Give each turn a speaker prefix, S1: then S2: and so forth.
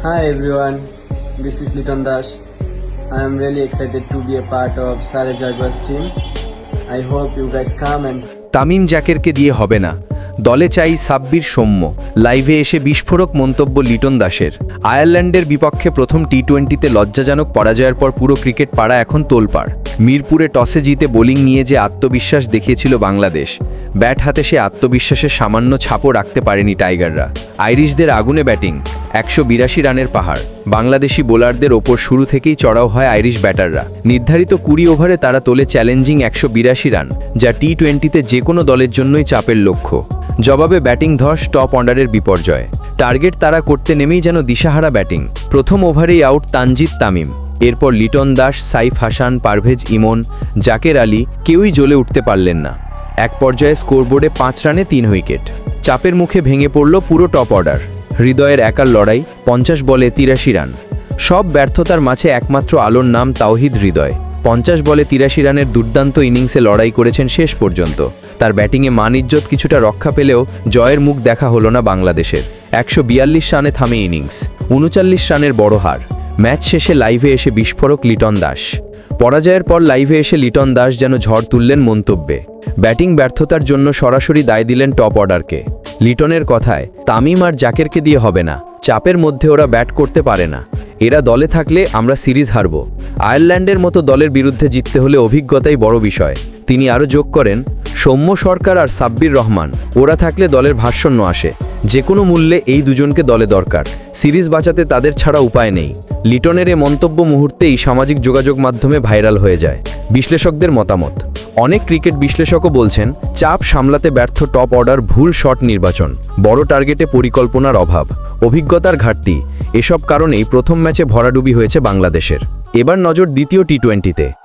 S1: Hi everyone, this is Liton Dash. I am really excited to be a part of Sare Jaguars team. I hope you guys come and
S2: Tamim জ্যাকেরকে দিয়ে হবে না, দলে চাই সাব্বির সৌম্য। লাইভে এসে বিস্ফোরক মন্তব্য লিটন দাসের। আয়ারল্যান্ডের বিপক্ষে প্রথম টি-20তে লজ্জাজনক পরাজয়ের পর পুরো ক্রিকেট পাড়া এখন তোলপাড়। মিরপুরে টসে জিতে বোলিং নিয়ে যে আত্মবিশ্বাস দেখিয়েছিল বাংলাদেশ, ব্যাট হাতে সে আত্মবিশ্বাসের সামান্য ছাপও রাখতে পারেনি টাইগাররা। আইরিশদের আগুনে ব্যাটিং, 182 রানের পাহাড়। বাংলাদেশি বোলারদের ওপর শুরু থেকেই চড়াও হয় আইরিশ ব্যাটাররা। নির্ধারিত 20 ওভারে তারা তোলে চ্যালেঞ্জিং 182 রান, যা টি-20তে যে কোনো দলের জন্যই চাপের লক্ষ্য। জবাবে ব্যাটিং ধস, টপ অর্ডারের বিপর্যয়। টার্গেট তারা করতে নেমেই যেন দিশাহারা ব্যাটিং। প্রথম ওভারেই আউট তানজিদ তামিম। এরপর লিটন দাস, সাইফ হাসান, পারভেজ ইমন, জাকের আলী কেউই জ্বলে উঠতে পারলেন না। এক পর্যায়ে স্কোরবোর্ডে 5 রানে 3 উইকেট। চাপের মুখে ভেঙে পড়ল পুরো টপ অর্ডার। হৃদয়ের একার লড়াই, 50 বলে 83 রান। সব ব্যর্থতার মাঝে একমাত্র আলোর নাম তাওহিদ হৃদয়। 50 বলে 83 রানের দুর্দান্ত ইনিংসে লড়াই করেছেন শেষ পর্যন্ত। তার ব্যাটিংয়ে মান ইজ্জত কিছুটা রক্ষা পেলেও জয়ের মুখ দেখা হলো না বাংলাদেশের। 142 রানে থামে ইনিংস, 39 রানের বড় হার। ম্যাচ শেষে লাইভে এসে বিস্ফোরক লিটন দাস। পরাজয়ের পর লাইভে এসে লিটন দাস যেন ঝড় তুললেন মন্তব্যে। ব্যাটিং ব্যর্থতার জন্য সরাসরি দায় দিলেন টপ অর্ডারকে। লিটনের কথায়, তামিম আর জাকেরকে দিয়ে হবে না, চাপের মধ্যে ওরা ব্যাট করতে পারে না। এরা দলে থাকলে আমরা সিরিজ হারব। আয়ারল্যান্ডের মতো দলের বিরুদ্ধে জিততে হলে অভিজ্ঞতাই বড় বিষয়। তিনি আরও যোগ করেন, সৌম্য সরকার আর সাব্বির রহমান ওরা থাকলে দলের ভারসাম্য আসে। যে কোনো মূল্যে এই দুজনকে দলে দরকার। সিরিজ বাঁচাতে তাদের ছাড়া উপায় নেই। লিটনের এ মন্তব্য মুহূর্তেই সামাজিক যোগাযোগ মাধ্যমে ভাইরাল হয়ে যায়। বিশ্লেষকদের মতামত, অনেক ক্রিকেট বিশ্লেষকও বলছেন চাপ সামলাতে ব্যর্থ টপ অর্ডার, ভুল শট নির্বাচন, বড় টার্গেটে পরিকল্পনার অভাব, অভিজ্ঞতার ঘাটতি, এসব কারণেই প্রথম ম্যাচে ভরাডুবি হয়েছে বাংলাদেশের। এবার নজর দ্বিতীয় টি-20তে।